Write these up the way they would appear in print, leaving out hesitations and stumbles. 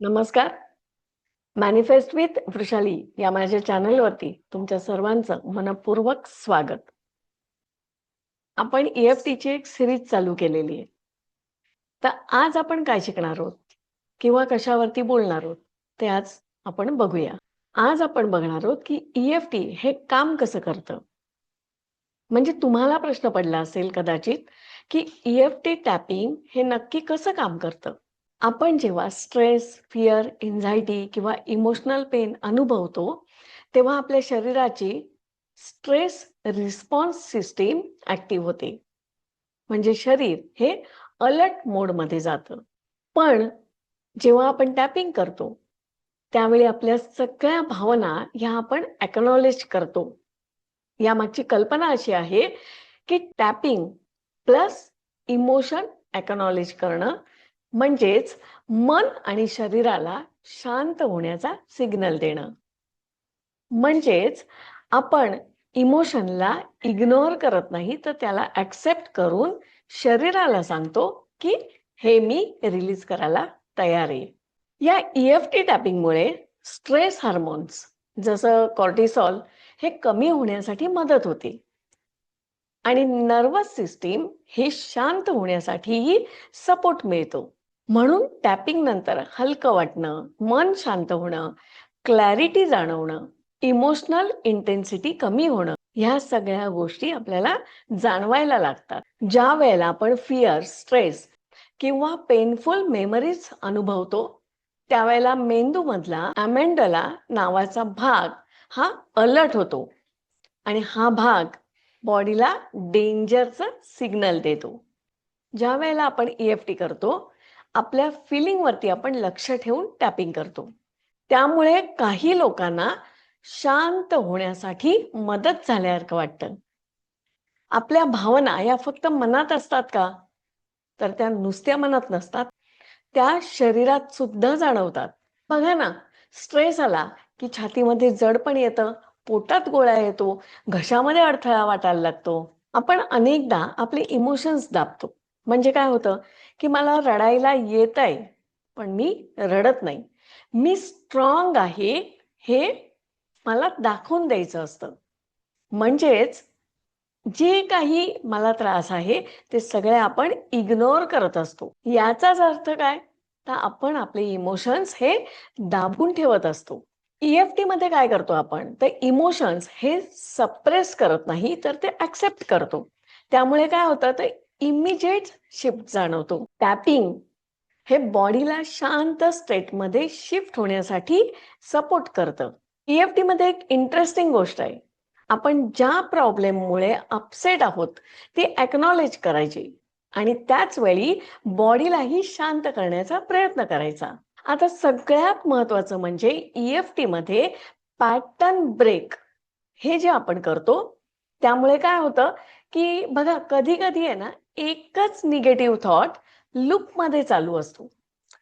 नमस्कार. Manifest with Vrushali या माझ्या चॅनलवरती तुमच्या सर्वांचं मनपूर्वक स्वागत. आपण EFTची एक सिरीज चालू केलेली आहे. तर आज आपण काय शिकणार आहोत किंवा कशावरती बोलणार आहोत ते आज आपण बघूया. आज आपण बघणार आहोत की EFT हे काम कसं करतं. म्हणजे तुम्हाला प्रश्न पडला असेल कदाचित की EFT टॅपिंग हे नक्की कसं काम करतं. आपण जेव्हा स्ट्रेस, फिअर, एन्झायटी किंवा इमोशनल पेन अनुभवतो, तेव्हा आपल्या शरीराची स्ट्रेस रिस्पॉन्स सिस्टीम ऍक्टिव्ह होते. म्हणजे शरीर हे अलर्ट मोडमध्ये जातं. पण जेव्हा आपण टॅपिंग करतो, त्यावेळी आपल्या सगळ्या भावना ह्या आपण एक्नॉलेज करतो. यामागची कल्पना अशी आहे की टॅपिंग प्लस इमोशन एक्नॉलेज करणं म्हणजेच मन आणि शरीराला शांत होण्याचा सिग्नल देणं. म्हणजेच आपण इमोशनला इग्नोर करत नाही, तर त्याला ऍक्सेप्ट करून शरीराला सांगतो की हे मी रिलीज करायला तयार आहे. या EFT टॅपिंगमुळे स्ट्रेस हार्मोन्स जसं कॉर्टिसॉल हे कमी होण्यासाठी मदत होते आणि नर्वस सिस्टीम हे शांत होण्यासाठीही सपोर्ट मिळतो. म्हणून टॅपिंग नंतर हलकं वाटणं, मन शांत होणं, क्लॅरिटी जाणवणं, इमोशनल इंटेन्सिटी कमी होणं, ह्या सगळ्या गोष्टी आपल्याला जाणवायला लागतात. ज्या वेळेला आपण फिअर, स्ट्रेस किंवा पेनफुल मेमरीज अनुभवतो, त्यावेळेला मेंदूमधला अमेंडला नावाचा भाग हा अलर्ट होतो आणि हा भाग बॉडीला डेंजरचं सिग्नल देतो. ज्या वेळेला आपण EFT करतो, आपल्या फिलिंगवरती आपण लक्ष ठेवून टॅपिंग करतो. त्यामुळे काही लोकांना शांत होण्यासाठी मदत झाल्यासारखं वाटतं. आपल्या भावना या फक्त मनात असतात का? तर त्या नुसत्या मनात नसतात, त्या शरीरात सुद्धा जाणवतात. बघा ना, स्ट्रेस आला की छातीमध्ये जडपण येतं, पोटात गोळा येतो, घशामध्ये अडथळा वाटायला लागतो. आपण अनेकदा आपले इमोशन्स दाबतो. म्हणजे काय होतं की मला रडायला येतंय, पण मी रडत नाही. मी स्ट्रॉंग आहे हे मला दाखवून द्यायचं असतं. म्हणजेच जे काही मला त्रास आहे ते सगळे आपण इग्नोर करत असतो. याचाच अर्थ काय? तर आपण आपले इमोशन्स हे दाबून ठेवत असतो. EFT मध्ये काय करतो आपण? तर इमोशन्स हे सप्रेस करत नाही, तर ते ऍक्सेप्ट करतो. त्यामुळे काय होतं, तर इमिजिएट शिफ्ट जाणवतो. टॅपिंग हे बॉडीला शांत स्टेटमध्ये शिफ्ट होण्यासाठी सपोर्ट करतं. EFT मध्ये एक इंटरेस्टिंग गोष्ट आहे. आपण ज्या प्रॉब्लेममुळे अपसेट आहोत ते एक्नॉलेज करायची आणि त्याच वेळी बॉडीलाही शांत करण्याचा प्रयत्न करायचा. आता सगळ्यात महत्वाचं म्हणजे EFT मध्ये पॅटर्न ब्रेक हे जे आपण करतो, त्यामुळे काय होतं की बघा कधी कधी आहे ना, एकच निगेटिव्ह थॉट लूपमध्ये चालू असतो.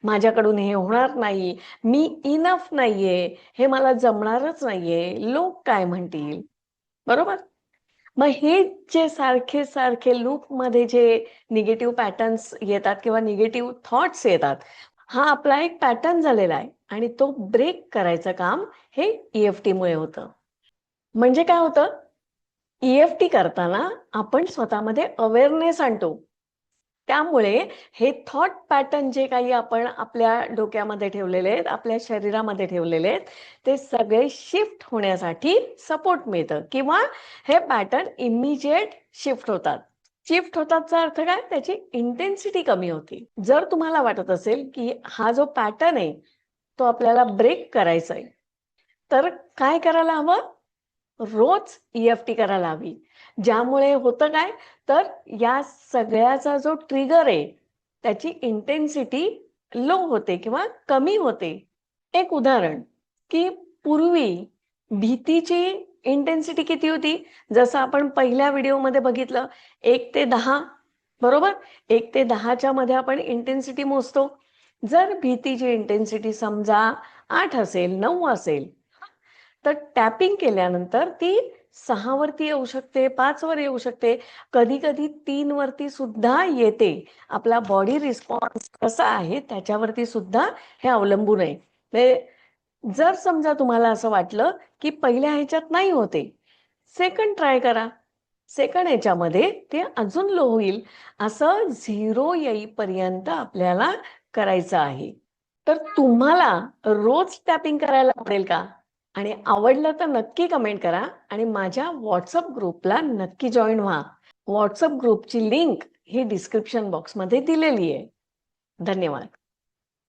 माझ्याकडून हे होणार नाही, मी इनफ नाहीये, हे मला जमणारच नाहीये, लोक काय म्हणतील, बरोबर? मग हे जे सारखे सारखे लूपमध्ये जे निगेटिव्ह पॅटर्न्स येतात किंवा निगेटिव्ह थॉट्स येतात, हा आपला एक पॅटर्न झालेला आहे आणि तो ब्रेक करायचं काम हे EFT मुळे होतं. म्हणजे काय होतं, EFT करताना आपण स्वतःमध्ये अवेअरनेस आणतो. त्यामुळे हे थॉट पॅटर्न जे काही आपण आपल्या डोक्यामध्ये ठेवलेले आहेत, आपल्या शरीरामध्ये ठेवलेले आहेत, ते सगळे शिफ्ट होण्यासाठी सपोर्ट मिळतं किंवा हे पॅटर्न इमिजिएट शिफ्ट होतात. शिफ्ट होतातचा अर्थ काय? त्याची इंटेन्सिटी कमी होती. जर तुम्हाला वाटत असेल की हा जो पॅटर्न आहे तो आपल्याला ब्रेक करायचा आहे, तर काय करायला हवं? रोज EFT करायला हवी. ज्यामुळे होतं काय, तर या सगळ्याचा जो ट्रिगर आहे त्याची इंटेन्सिटी लो होते किंवा कमी होते. एक उदाहरण की पूर्वी भीतीची इंटेन्सिटी किती होती? जसं आपण पहिल्या व्हिडिओमध्ये बघितलं, 1 ते 10, बरोबर? 1 ते 10च्या मध्ये आपण इंटेन्सिटी मोजतो. जर भीतीची इंटेन्सिटी समजा 8 असेल, 9 असेल, तर टॅपिंग केल्यानंतर ती 6 वरती येऊ शकते, 5 वर येऊ शकते, कधी-कधी 3 वरती सुद्धा येते. आपला बॉडी रिस्पॉन्स कसा आहे त्याच्यावरती सुद्धा हे अवलंबून आहे. जर समजा तुम्हाला असं वाटलं, की पहिल्या ह्याच्यात नाही होते, सेकंड ट्राय करा. सेकंड ह्याच्यामध्ये ते अजून लो होईल. असं 0 येईपर्यंत आपल्याला करायचं आहे. तर तुम्हाला रोज टॅपिंग करायला आवडेल का? आणि आवडलं तर नक्की कमेंट करा आणि माझ्या WhatsApp ग्रुपला नक्की जॉइन व्हा. WhatsApp ग्रुपची लिंक ही डिस्क्रिप्शन बॉक्समध्ये दिलेली आहे. धन्यवाद.